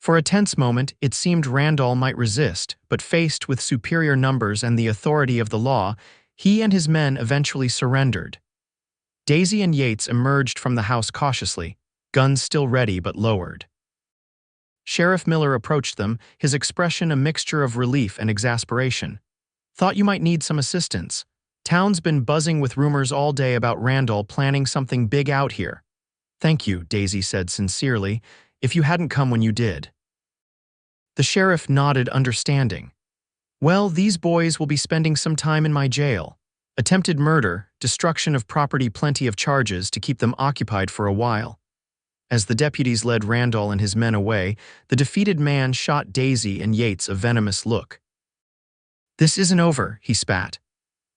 A: For a tense moment, it seemed Randall might resist, but faced with superior numbers and the authority of the law, he and his men eventually surrendered. Daisy and Yates emerged from the house cautiously, guns still ready but lowered. Sheriff Miller approached them, his expression a mixture of relief and exasperation. "Thought you might need some assistance. Town's been buzzing with rumors all day about Randall planning something big out here." "Thank you," Daisy said sincerely. "If you hadn't come when you did." The sheriff nodded, understanding. "Well, these boys will be spending some time in my jail. Attempted murder, destruction of property, plenty of charges to keep them occupied for a while." As the deputies led Randall and his men away, the defeated man shot Daisy and Yates a venomous look. "This isn't over," he spat.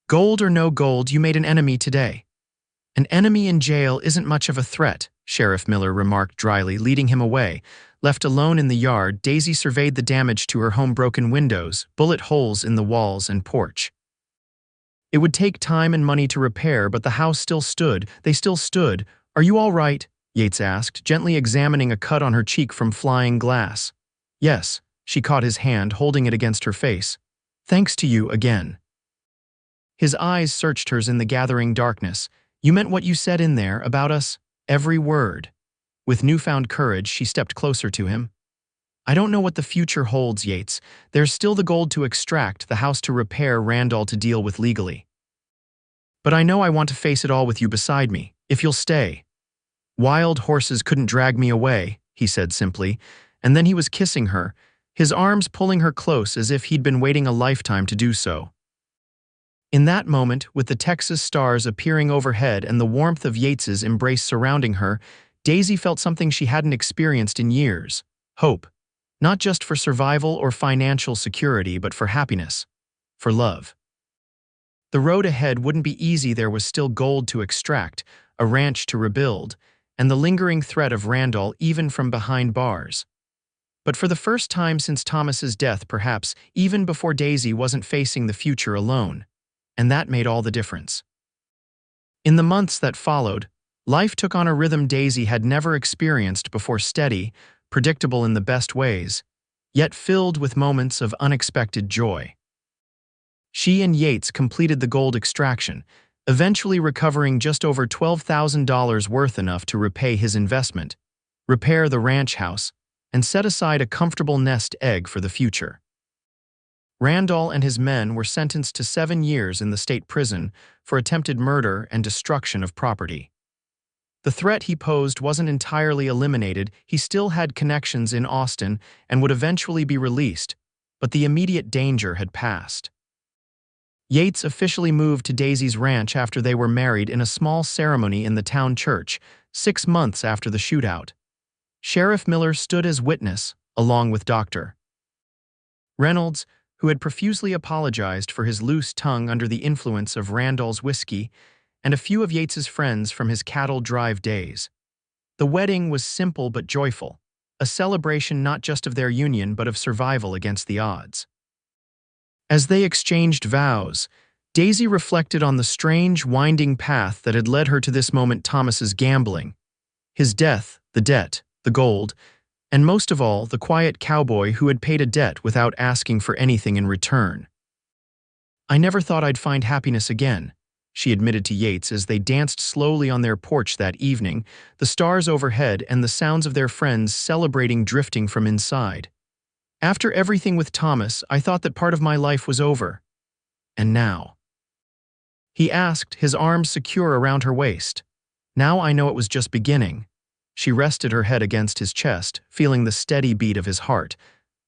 A: "Gold or no gold, you made an enemy today." "An enemy in jail isn't much of a threat," Sheriff Miller remarked dryly, leading him away. Left alone in the yard, Daisy surveyed the damage to her home: broken windows, bullet holes in the walls and porch. It would take time and money to repair, but the house still stood. They still stood. "Are you all right?" Yates asked, gently examining a cut on her cheek from flying glass. "Yes." She caught his hand, holding it against her face. "Thanks to you again." His eyes searched hers in the gathering darkness. "You meant what you said in there about us? Every word." With newfound courage, she stepped closer to him. "I don't know what the future holds, Yates. There's still the gold to extract, the house to repair, Randall to deal with legally. But I know I want to face it all with you beside me, if you'll stay." "Wild horses couldn't drag me away," he said simply, and then he was kissing her, his arms pulling her close as if he'd been waiting a lifetime to do so. In that moment, with the Texas stars appearing overhead and the warmth of Yates's embrace surrounding her, Daisy felt something she hadn't experienced in years: hope. Not just for survival or financial security, but for happiness, for love. The road ahead wouldn't be easy. There was still gold to extract, a ranch to rebuild, and the lingering threat of Randall even from behind bars. But for the first time since Thomas's death, perhaps, even before, Daisy wasn't facing the future alone. And that made all the difference. In the months that followed, life took on a rhythm Daisy had never experienced before: steady, predictable in the best ways, yet filled with moments of unexpected joy. She and Yates completed the gold extraction, eventually recovering just over $12,000, worth enough to repay his investment, repair the ranch house, and set aside a comfortable nest egg for the future. Randall and his men were sentenced to 7 years in the state prison for attempted murder and destruction of property. The threat he posed wasn't entirely eliminated. He still had connections in Austin and would eventually be released, but the immediate danger had passed. Yates officially moved to Daisy's ranch after they were married in a small ceremony in the town church, 6 months after the shootout. Sheriff Miller stood as witness, along with Dr. Reynolds, who had profusely apologized for his loose tongue under the influence of Randall's whiskey, and a few of Yates's friends from his cattle drive days. The wedding was simple but joyful, a celebration not just of their union but of survival against the odds. As they exchanged vows, Daisy reflected on the strange, winding path that had led her to this moment: Thomas's gambling, his death, the debt, the gold, and most of all, the quiet cowboy who had paid a debt without asking for anything in return. "I never thought I'd find happiness again," she admitted to Yates as they danced slowly on their porch that evening, the stars overhead and the sounds of their friends celebrating drifting from inside. "After everything with Thomas, I thought that part of my life was over. And now?" he asked, his arms secure around her waist. "Now I know it was just beginning." She rested her head against his chest, feeling the steady beat of his heart.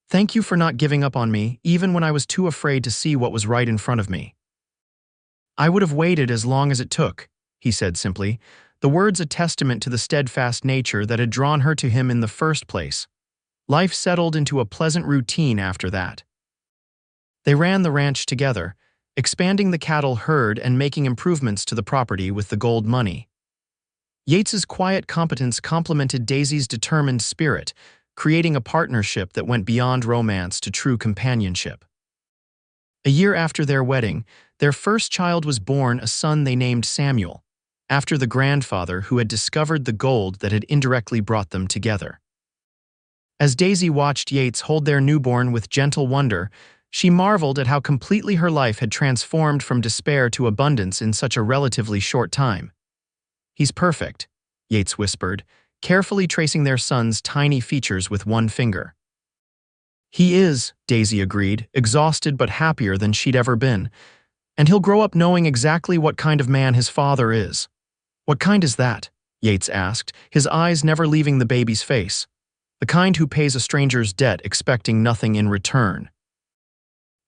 A: "Thank you for not giving up on me, even when I was too afraid to see what was right in front of me." "I would have waited as long as it took," he said simply, the words a testament to the steadfast nature that had drawn her to him in the first place. Life settled into a pleasant routine after that. They ran the ranch together, expanding the cattle herd and making improvements to the property with the gold money. Yates's quiet competence complemented Daisy's determined spirit, creating a partnership that went beyond romance to true companionship. A year after their wedding, their first child was born, a son they named Samuel, after the grandfather who had discovered the gold that had indirectly brought them together. As Daisy watched Yates hold their newborn with gentle wonder, she marveled at how completely her life had transformed from despair to abundance in such a relatively short time. "He's perfect," Yates whispered, carefully tracing their son's tiny features with one finger. "He is," Daisy agreed, exhausted but happier than she'd ever been. "And he'll grow up knowing exactly what kind of man his father is." "What kind is that?" Yates asked, his eyes never leaving the baby's face. "The kind who pays a stranger's debt expecting nothing in return.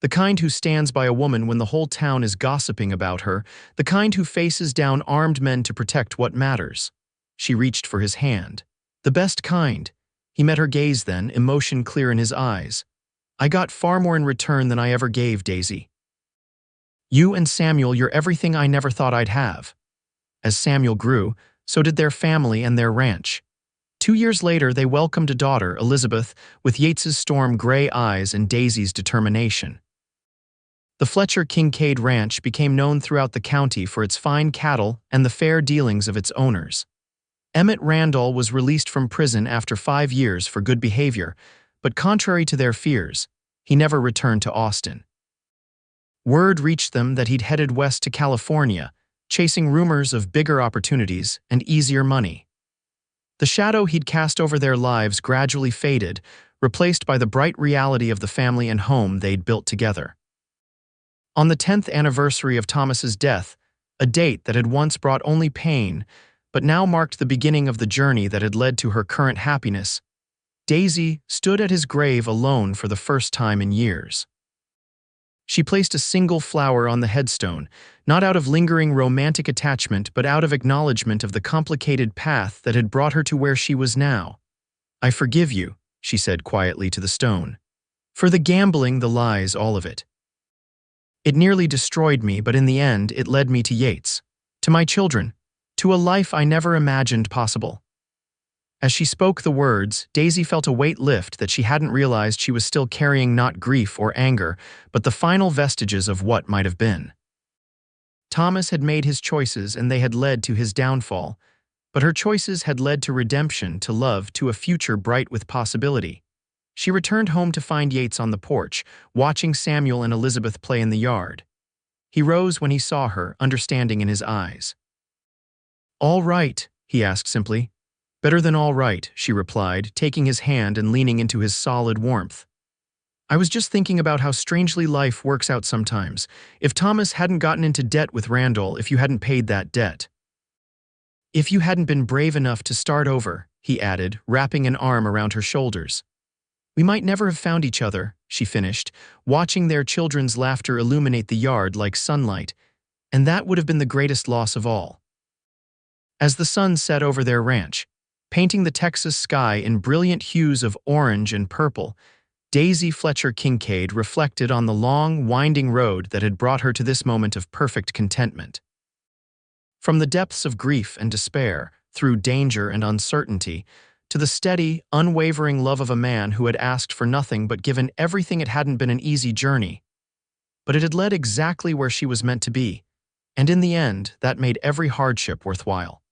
A: The kind who stands by a woman when the whole town is gossiping about her. The kind who faces down armed men to protect what matters." She reached for his hand. "The best kind." He met her gaze then, emotion clear in his eyes. "I got far more in return than I ever gave, Daisy." You and Samuel, you're everything I never thought I'd have." As Samuel grew, so did their family and their ranch. 2 years later, they welcomed a daughter, Elizabeth, with Yates's storm gray eyes and Daisy's determination. The Fletcher Kincaid Ranch became known throughout the county for its fine cattle and the fair dealings of its owners. Emmett Randall was released from prison after 5 years for good behavior, but contrary to their fears, he never returned to Austin. Word reached them that he'd headed west to California, chasing rumors of bigger opportunities and easier money. The shadow he'd cast over their lives gradually faded, replaced by the bright reality of the family and home they'd built together. On the 10th anniversary of Thomas's death, a date that had once brought only pain, but now marked the beginning of the journey that had led to her current happiness, Daisy stood at his grave alone for the first time in years. She placed a single flower on the headstone, not out of lingering romantic attachment but out of acknowledgement of the complicated path that had brought her to where she was now. "I forgive you," she said quietly to the stone. "For the gambling, the lies, all of it. It nearly destroyed me, but in the end it led me to Yates, to my children, to a life I never imagined possible." As she spoke the words, Daisy felt a weight lift that she hadn't realized she was still carrying, not grief or anger, but the final vestiges of what might have been. Thomas had made his choices and they had led to his downfall, but her choices had led to redemption, to love, to a future bright with possibility. She returned home to find Yates on the porch, watching Samuel and Elizabeth play in the yard. He rose when he saw her, understanding in his eyes. "All right?" he asked simply. "Better than all right," she replied, taking his hand and leaning into his solid warmth. "I was just thinking about how strangely life works out sometimes. If Thomas hadn't gotten into debt with Randall, if you hadn't paid that debt. If you hadn't been brave enough to start over," he added, wrapping an arm around her shoulders. "We might never have found each other," she finished, watching their children's laughter illuminate the yard like sunlight, "and that would have been the greatest loss of all." As the sun set over their ranch, painting the Texas sky in brilliant hues of orange and purple, Daisy Fletcher Kincaid reflected on the long, winding road that had brought her to this moment of perfect contentment. From the depths of grief and despair, through danger and uncertainty, to the steady, unwavering love of a man who had asked for nothing but given everything, it hadn't been an easy journey. But it had led exactly where she was meant to be, and in the end, that made every hardship worthwhile.